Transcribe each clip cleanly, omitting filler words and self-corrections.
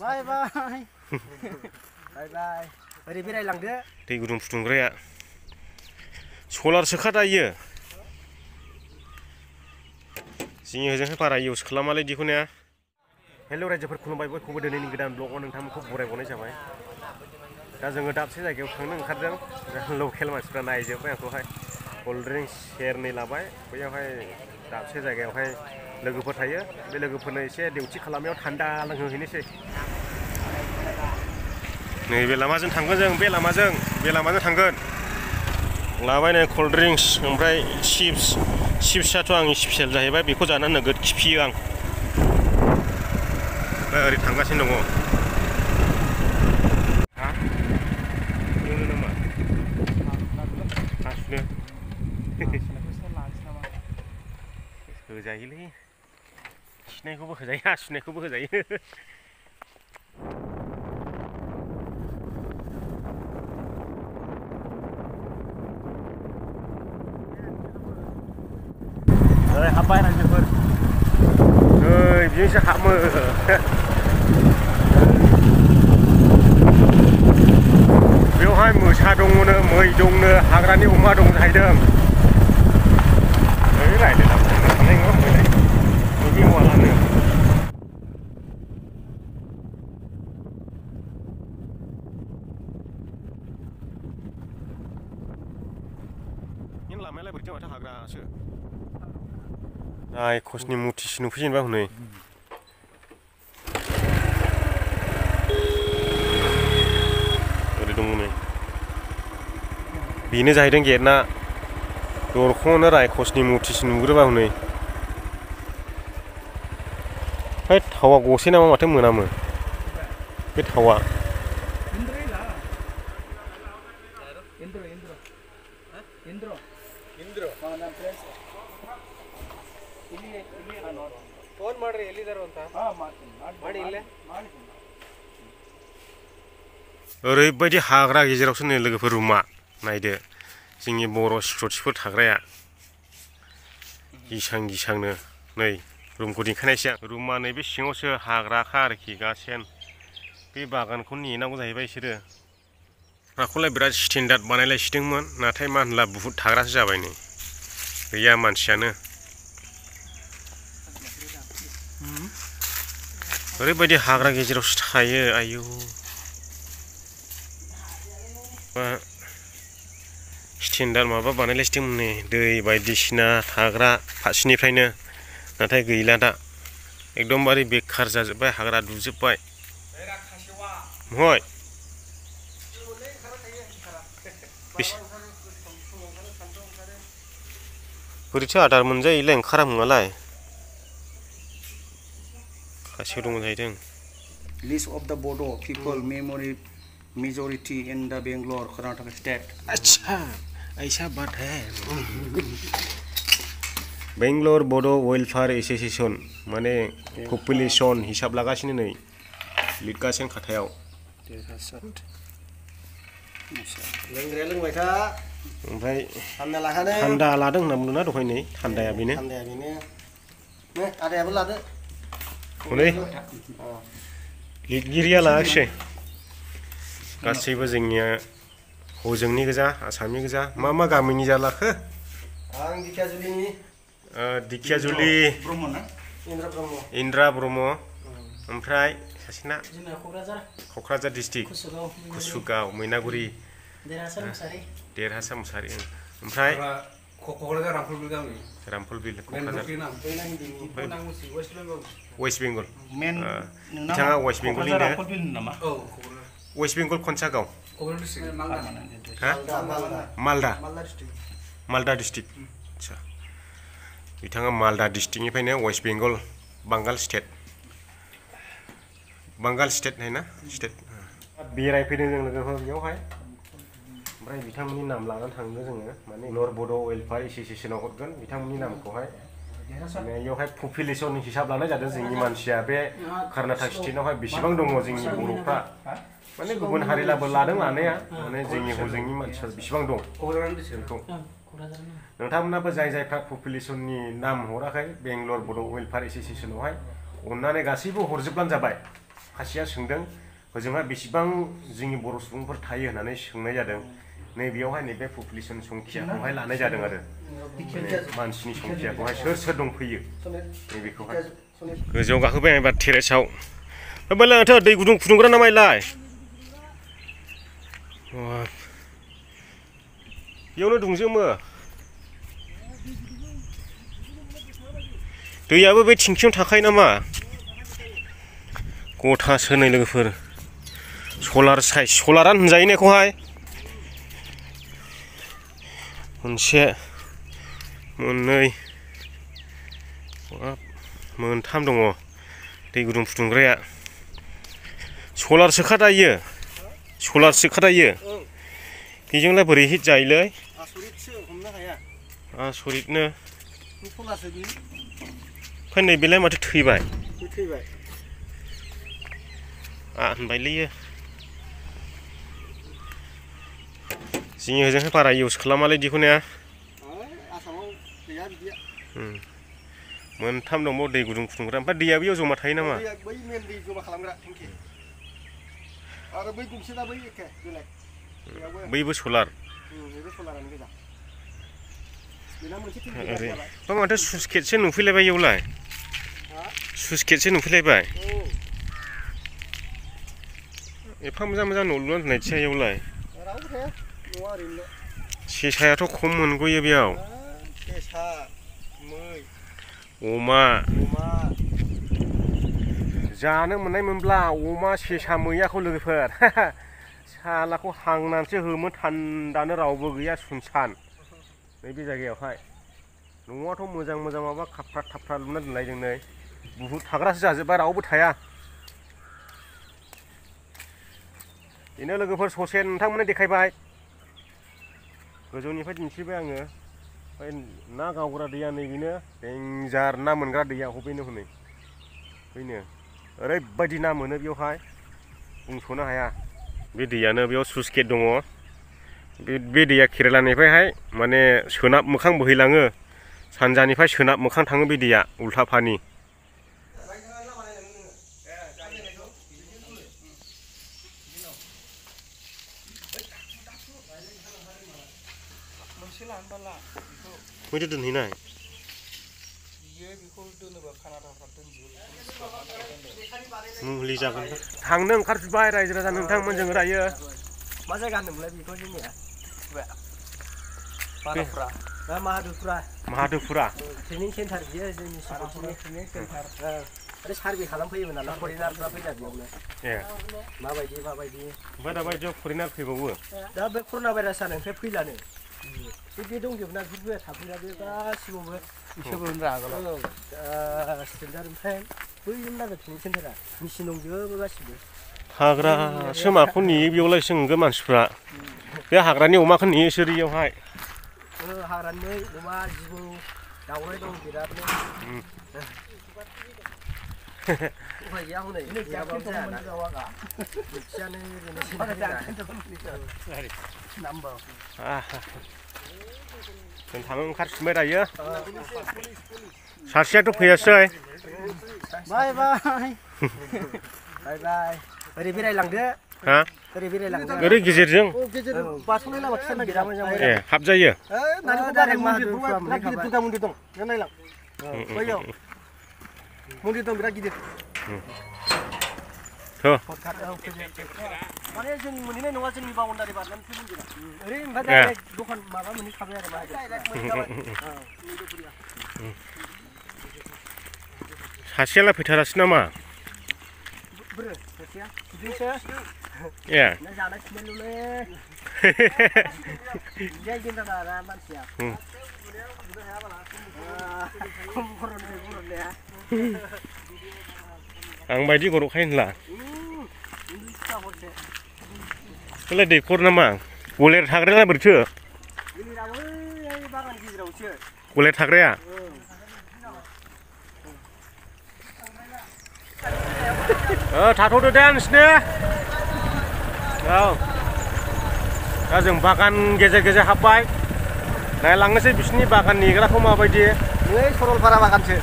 बाय बाय बाय बाय ओरै बेरायलांदो दै गुदुं फुदुंग्राया सलार सोखा दायो जोंनि ओजोंहाय बारा इउज खालामालै दिखुनाया हेल' रायजोफोर खुलुमबाय बयखौबो दिनैनि गोदान ब्लगआव नोंथांमोनखौ बरायबावनाय जाबाय दा जोङो दाबसे जायगायाव थांनो ओंखारदों लकेल मानसिफ्रा नायजोब्बाय आंखौहाय कल्ड ड्रिंक्स सेरनै लाबाय बैयावहाय दाबसे जायगायावहाय लोगोफोर थायो बे लोगोफोरनो एसे डिउटि खालामनायाव थान्दा लोंहोहैनोसै नैबे लामाजों थांगोन जों बे लामाजों थांगोन लाबाय नै कल्ड ड्रिंक्स ओमफ्राय चिप्सआथ' आंनि स्पेसियेल जाहैबाय बेखौ जानानै नोगोद खिफियो आं ओरै थांगासिनो दङ हा लोंनो नामा हासुनो होजायोलै खिनायखौबो होजायो हासुनायखौबो होजायो हाब्बाय रायजोफोर नै बिजोंसो हाबो बेवहाय मोसा दङनो मै दंनो हाग्रानि अमा दं जाहैदों ओइ रायलायलांनो हानाय नङा मैलाय न'नि औवालानो इन लामायालाय बोरैथो माथो हाग्रासो आय खसनि मुथिसो नुफैजेनबा हनै ओरै दङ नै बेनो जाहैदों गेटना दरखंआवनो रायखसनि मुथिसो नुग्रोबा हनै है थावा गसै नामा माथो मोनामो बे थावा ಫೋನ್ ಮಾಡ್ರಿ ಎಲ್ಲಿದಾರು ಅಂತ ಮಾಡಿ ಇಲ್ಲೇ ओरैबायदि हाग्रा गेजेरावसो नै लोगोफोर रुमा नायदो जोंनि बर' सिख्रथिफोर थाग्राया गिसांनो नै रुमखौ देखायनायसै आं रुमा नैबे सिङावसो हाग्राखा आरोखि गासेन बे बागानखौ नेनांगौ जाहैबाय बिसोरो हाखौलाय बिराद स्टेन्डार्ड बानायलायसिदोंमोन नाथाय मा होनला बुहुद थाग्रासो जाबाय नै गैया मानसियानो ओरैबायदि हाग्रा गेजेरावसो थायो आयौ स्टेन्डार्ड माबा बानायलायसिदोंमोन नै दै बायदिसिना थाग्रा फारसेनिफ्रायनो नाथाय गैला दा एकदमबारे बेखार जाजोब्बाय हाग्रा दुजोब्बाय महय बोरैथो आदार मोनजायोलाय ओंखारा मुङालाय खासेव दङ जाहैदों लिस्ट अफ द बड' पिपल majority in the Bangalore Karnataka state अच्छा ऐसा बात है बेंगलर बड' वेलफेयार एसोसिएशन माने पपुलेशन हिसाब लागासिनो नै लिरगासिनो खाथायाव लोंग्राया लोंबाय था ओमफ्राय थान्दा लाखादो थान्दा लादों होनना बुंदोंना दहाय नै थान्दाया बेनो नै आदायाबो लादो हनै लिरगिरिया लायाखिसै गासैबो जोंनिया हजोंनि गोजा आसामनि गोजा मा गामिनि जालाखो आं दिखियाजुलिनि दिखियाजुलि इन्द्रा ब्रह्म ओमफ्राय सासेना क'क्राझार डिस्ट्रिक्ट कुसुगाव मैनागुरि देरहासार मुसाहारि ओमफ्राय क'क्राझार रामफलबिल क'क्राझार वेस्ट बेंगल बिथाङा वेस्ट बेंगलनिनो वेस्ट बेंगल कनसागाव मालदा डिस्ट्रिक्ट आच्छा बिथाङा मालदा डिस्ट्रिक्टनिफ्रायनो वेस्ट बेंगल बांगाल स्टेट ना स्टेट बेरायफैदों जों लोगोफोर बेयावहाय ओमफ्राय बिथांमोननि नाम लानानै थांदों जोङो माने नर्थ बड' वेलफेयार एसोसिएशनाव हरगोन बिथांमोननि नामखौहाय माने बेयावहाय पपुलेशन हिसाब लानाय जादों जोंनि मानसिया बे कर्नाटक स्टेटआवहाय बेसेबां दङ जोंनि बर'फ्रा माने गुबुन हारिलाबो लादों लानाया माने जोंनि हजोंनि मानसिया बेसेबां दं बेखौ नोंथांमोनाबो जायफ्रा पपुलेशननि नाम हराखै बेंगलर बड' वेलफेयार एसोसिएशनावहाय अननानै गासैबो हरजोबब्लानो जाबाय सासेया सोंदों होजोंहाय बेसेबां जोंनि बर' सुबुंफोर थायो होननानै सोंनाय जादों नैबेयावहाय नैबे पपुलेसन संखियाखौहाय लानाय जादों आरो मानसिनि संखियाखौहाय सोर दंफैयो नैबेखौहाय गोजौआव गाखोबाय एबार टेरेसाव माथो दै गुदुं फुदुंग्रा नामायलाय बेयावनो दंजोमो दैयाबो बे थिंखियाव थाखायो नामा गथा सोनाय लोगोफोर सलार साइज सलारानो होनजायो नेखौहाय मोनसे मोननै मोनथाम दङ दै गुदुं फुदुंग्राया सलार सोखादायो सलार सोखादायो बेजोंलाय बोरै हिट जायोलै आसरितसो हमनो हाया आसरितनो सलारसो बियो ओमफ्राय नैबेलाय माथो थैबाय थैबाय होनबायलै जोंनि ओजोंहाय बारा इउज खालामालै दिखौनो आसामाव गैया बिदिया मोनथाम दंबावो दै गुदुं फुदुंग्रा ओमफ्राय दैया बेयाव जमा थायो नामा बै मेन दै जमा खालामग्रा टेंकि आरो बै गंसेना बै एखे बेलेग बैबो सलार बेबो सलारानो गोजा बेना मोनसे ओरै माथो सुइस गेटसो नुफैलायबाय इयावलाय सुइस गेटसो नुफैलायबाय एफा मोजां मोजां न' लुना दोननायसै इयावलाय रावबो थाया न'आ ओरैनो सेसायाथ' खम मोनगयो बेयाव सेसा मै अमा जानो मोननायमोनब्ला अमा सेसा मैयाखौ लोगोफोर सालाखौ हांनानैसो होमोन थान्दानो रावबो गैया सुनसान नैबे जायगायावहाय न'आथ' मोजां मोजां माबा खाफ्रा थाफ्रा लुना दोनलायदों नै बुहुद थाग्रासो जाजोब्बाय रावबो थाया बेनो लोगोफोर ससे नोंथांमोननो देखायबाय गोजौनिफ्राय दिन्थिबाय आङो ओमफ्राय ना गावग्रा दैया नैबेनो देन्जार ना मोनग्रा दैया हबेनो हनै बैनो ओरैबायदि ना मोनो बेयावहाय बुंस'नो हाया बे दैयानो बेयाव सुइस गेट दङ बे दैया केरेलानिफ्रायहाय माने सोनाब मोखां बोहैलाङो सानजानिफ्राय सोनाब मोखां थाङो बे दैया उल्था फानि मैथो दोनहैनाय मुलि जागोन थांनो ओंखारजोब्बाय रायजो राजा नोंथांमोनजों दायो मा जायगा होनोमोनलाय बेखौ जोंनिया माहादुपुरा ट्रेनिं सेन्टार बियो जोंनि सिक्युरिटिनि ट्रेनिं सेन्टार आरो सार्भे खालामफैयोमोन नालाय फरेनारफ्रा फैना बेयावनो माबायदि ओमफ्राय दा बायदियाव फरेनार फैबावो दा बे कर'ना भाइरास जानायनिफ्राय फैलानो बे दंजोबो ना ग्रुपफोरा थाफैना बे गासिबावबो स्टेन्डार्ड ओमफ्राय बैजों लागो ट्रेनिं सेन्टारा मेचिन दंजोबो गासिबो हाग्रासो माखौ नेयो बेयावलाय सोंगोन मानसिफ्रा बे हाग्रानि अमाखौ नेयो सोर इयावहाय हाग्रानि अमा जिबौ दाउराइ दं बिरादनो उफाय गैया हनै गैयाबाबो जायाना मिथियानो जों थांनो ओंखारफिनबाय दायो सासेयाथ' फैयासै बाय बाय ओरै बेरायलांदो हा ओरै बेरायलांदो ओरै गेजेरजों बारस'नाय लामा खिथानो नागिरा मोजां हाबजायो दुर्गा मन्दिर दं नायलां बैयाव मन्दिर दं बिराद गिदिर माने जों मोनहैनाय नङा जोंनि बाउन्डारि बारनानैसो मन्दिरा ओरै ओमफ्राय डाइरेक्ट दखान माबा मोनहैखाबाय आरो सासेयालाय फैथारासै नामा आं बायदि गर'खाय होनला बेलाय दैखर नामा गलेर थाग्राया बोरैथो गलेर थाग्राया थाथ'दो दे नोंसिनो औ दा जों बागान गेजेर गेजेर हाबबाय नायलांनोसै बिसिनि बागान नेग्राखौ माबायदि नै सरलपारा बागानसो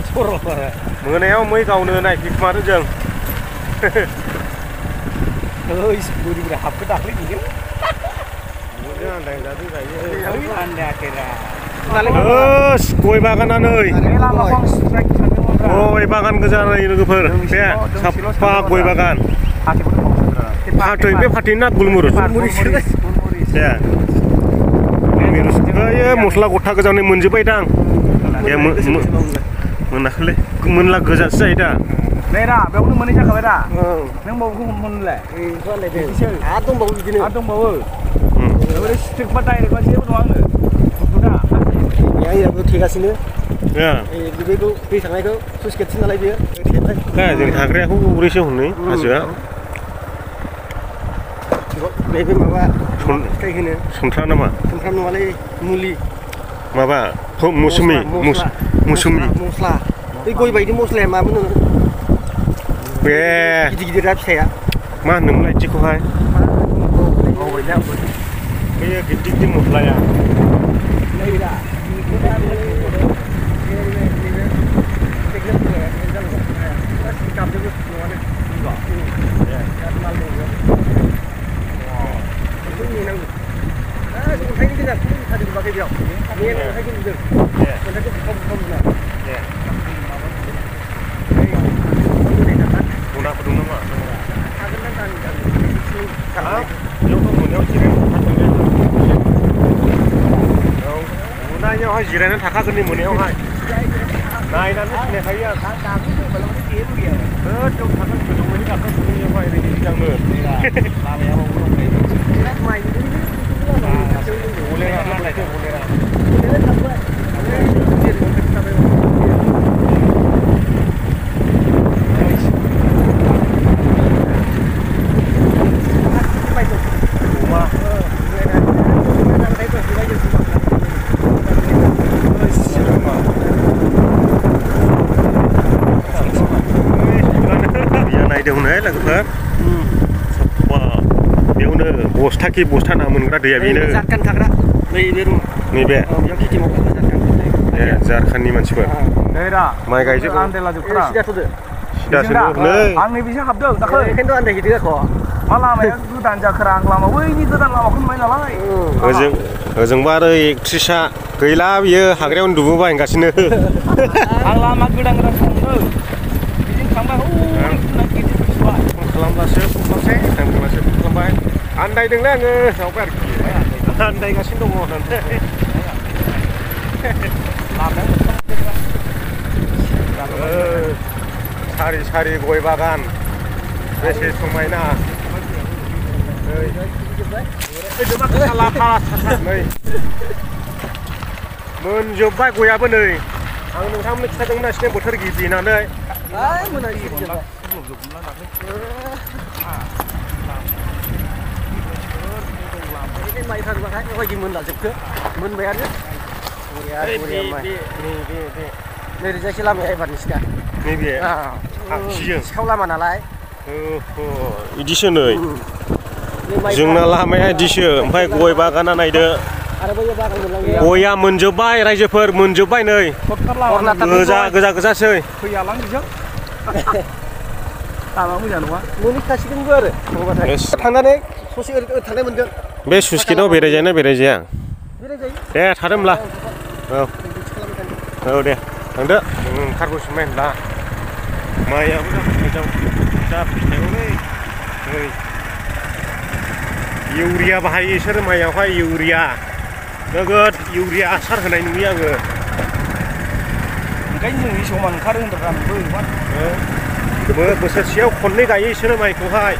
सरलपारा मोनायाव मै गावनो नायफैखुमारो जों ओइ बोरै हाबखो दाख्लै बियो गय बागाना नै गय बागान गोजा नै लोगोफोर बे साफा गय बागान फाथै बे फाथैना गुलमुरुस मस्ला गथा गोजानै मोनजोब्बाय दां मोनाखैलै मोनला गोजासो जायो दा नेरा बेयावनो मोनै जाखाबाय दा नों बावखौ हमनोलाय आरो दंबावो बिदिनो आरो दंबावो ओरै स्ट्रिकबा डाइरेक्टबा जेबो नङा आङो दा आंनियाबो थेगासिनो बेखौ दै थांनायखौ सुइस गेटसो नालाय बेयो जों थाग्रायाखौ बोरैसो हनै हाजोआ बे माबा फिथाइ होनो सुमफ्राम नामा सुमफ्राम नङालै मुलि माबा मौसुमि मस्ला बै गय बायदि मस्लाया मामोन बे गिदिर गिदिरा फिथाइया मा होनोमोनलाय बिदिखौहाय बैयो गिदिर गिदिर मस्लाया जिरायनानै थाखागोननि मोनायावहाय नायनानै सिनायखायो आं गोजौ थागोन गोजौनि गाखो सुनियावहाय ओरै मोजांनो लोगोफोर साफा बेयावनो बस्था खि बस्था ना मोनग्रा दैया बेनो जारखान थाग्रा नैबे जारखाननि मानसिफोर माइ गायजोबो आंनि बेसो हाबदों दाख्लै ओंखायनोथ' आन्दायहैदों आख' मा लामाया गोदान जाखोरा आं लामा बैनि गोदान लामाखौ नुबाय नालाय ओजोंबा आरो एक्ट्रिसा गैला बियो हाग्रायाव उन्दुबोबाय गासिनो आं लामा गोदान संदों बिदिनो थांबाय खालामब्लासो खालामबाय आन्दायदोंलै आङो रावबो आरोखि आन्दायगासिनो दङ सारि सारि गय बागान बेसे समायना मोनजोब्बाय गयाबो नै आं नोंथांमोननो खिथादोंमोन एसे बोथोर गिबि होननानै माइफ्रा माबायदि मोनलाजोबखो मोनबायानो नैरोजासो लामाया एबारनिसिना नैबे सिखाव लामा नालाय बिदिसो नै जोंना लामाया बिदिसो ओमफ्राय गय बागाना नायदो गया मोनजोब्बाय रायजोफोर मोनजोब्बाय नै गोजासै फैयालां बिजों लामा मोजां नङा मोनहैखासिगोनबो आरो थांनानै ससे ओरै थांनाय मोनदों बे सुइस गेटआव बेरायजायोना बेरायजाया दे थादो होमब्ला औ दे थांदो ओंखारबोफिनबाय होनब्ला माइआबो जा फिथाइआवलै नै इउरिया बाहायो बिसोरो माइआवहाय इउरिया नोगोद इउरिया हासार होनाय नुयो आङो ओंखायनो जोंनि समान ओंखारो होनदों बोसोरसेयाव खननै गायो बिसोरो माइखौहाय